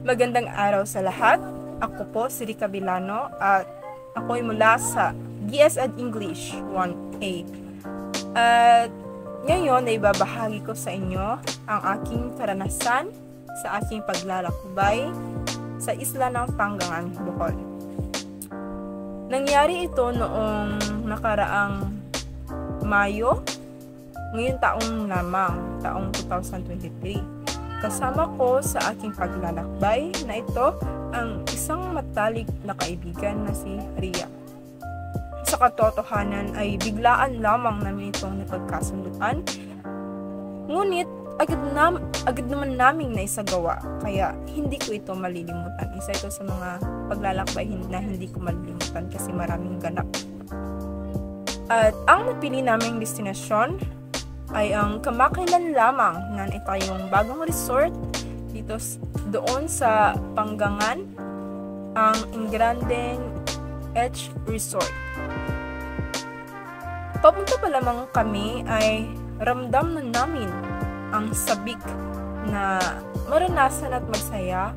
Magandang araw sa lahat. Ako po si Rica Villano at ako'y mula sa GS at English 1A. At ngayon ay babahagi ko sa inyo ang aking karanasan sa aking paglalakbay sa isla ng Panggangan, Bohol. Nangyari ito noong nakaraang Mayo, ngayong taong lamang, taong 2023. Kasama ko sa aking paglalakbay na ito ang isang matalik na kaibigan na si Ria. Sa katotohanan ay biglaan lamang namin itong napagkasunduan, ngunit agad naman naming naisagawa, kaya hindi ko ito malilimutan. Isa ito sa mga paglalakbay na hindi ko malilimutan kasi maraming ganap. At ang napili naming destinasyon ay ang kamakailan lamang na itayong bagong resort doon sa Panggangan, ang Ingrandeng H Resort. Papunta pa lamang kami ay ramdam na namin ang sabik na maranasan at magsaya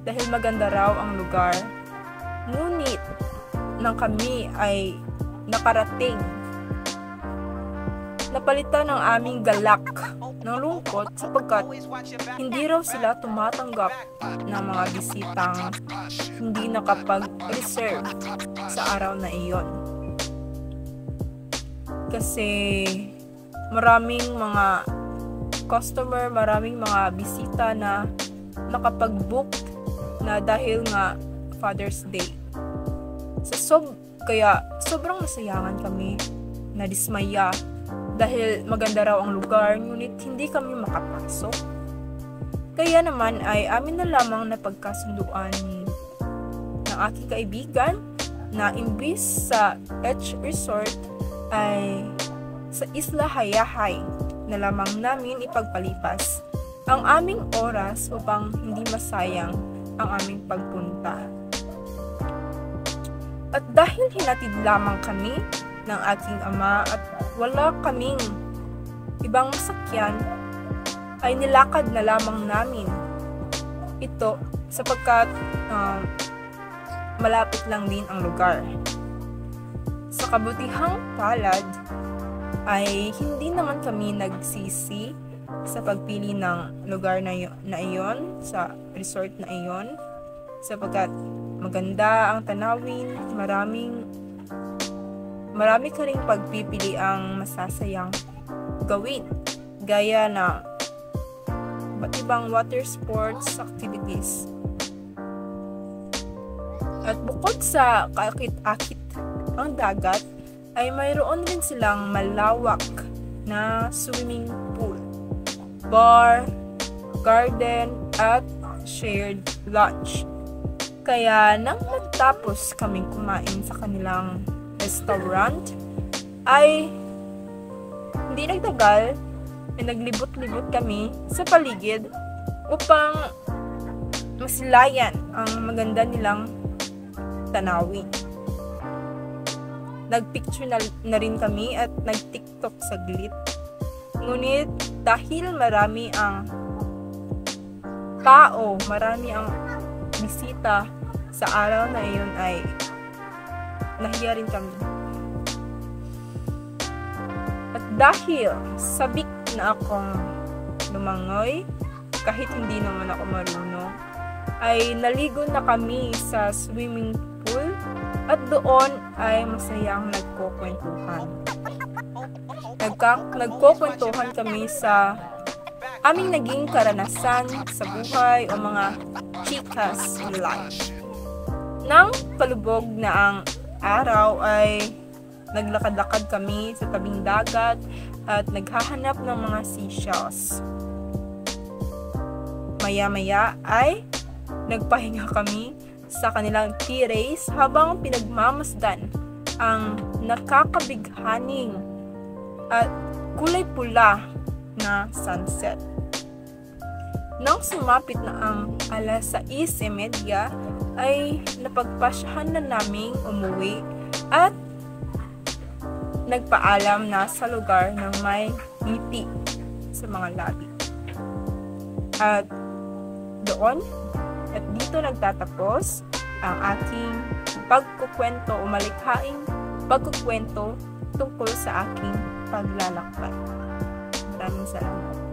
dahil maganda raw ang lugar. Ngunit nang kami ay nakarating, napalitan ng aming galak ng lungkot sapagkat hindi raw sila tumatanggap ng mga bisitang hindi nakapag-reserve sa araw na iyon. Kasi maraming mga customer, maraming mga bisita na nakapag-book na dahil nga Father's Day. Kaya sobrang nasayangan kami, nadismaya, dahil maganda raw ang lugar, ngunit hindi kami makapasok. Kaya naman ay amin na lamang na pagkasunduan ng aking kaibigan na imbis sa H Resort ay sa Isla Hayahay na lamang namin ipagpalipas ang aming oras upang hindi masayang ang aming pagpunta. At dahil hinatid lamang kami ng aking ama at wala kaming ibang masakyan, ay nilakad na lamang namin ito sapagkat malapit lang din ang lugar. Sa kabutihang palad ay hindi naman kami nagsisi sa pagpili ng lugar na iyon, sa resort na iyon, sapagkat maganda ang tanawin, marami ka ring pagpipili ang masasayang gawin, gaya na iba't ibang water sports activities. At bukod sa kaakit-akit ang dagat, ay mayroon din silang malawak na swimming pool, bar, garden, at shared lunch. Kaya nang natapos kaming kumain sa kanilang restaurant, ay hindi nagtagal, ay naglibot-libot kami sa paligid upang masilayan ang maganda nilang tanawin. Nagpicture na rin kami at nag-TikTok saglit. Ngunit dahil marami ang tao, marami ang bisita sa araw na iyon, ay nahiya rin kami. At dahil sabik na akong lumangoy, kahit hindi naman ako marunong, ay naligo na kami sa swimming pool at doon ay masayang nagkukwentuhan. Nagkukwentuhan kami sa aming naging karanasan sa buhay o mga chikas life. Nang palubog na ang araw ay naglakad-lakad kami sa tabing dagat at naghahanap ng mga seashells. Maya-maya ay nagpahinga kami sa kanilang terrace habang pinagmamasdan ang nakakabighaning at kulay pula na sunset. Nang sumapit na ang alas 6:30 ay napagpasyahan na naming umuwi at nagpaalam na sa lugar ng may ngiti sa mga labi. At doon At dito nagtatapos ang aking pagkukwento o malikhaing pagkukwento tungkol sa aking paglalakbay. Maraming salamat.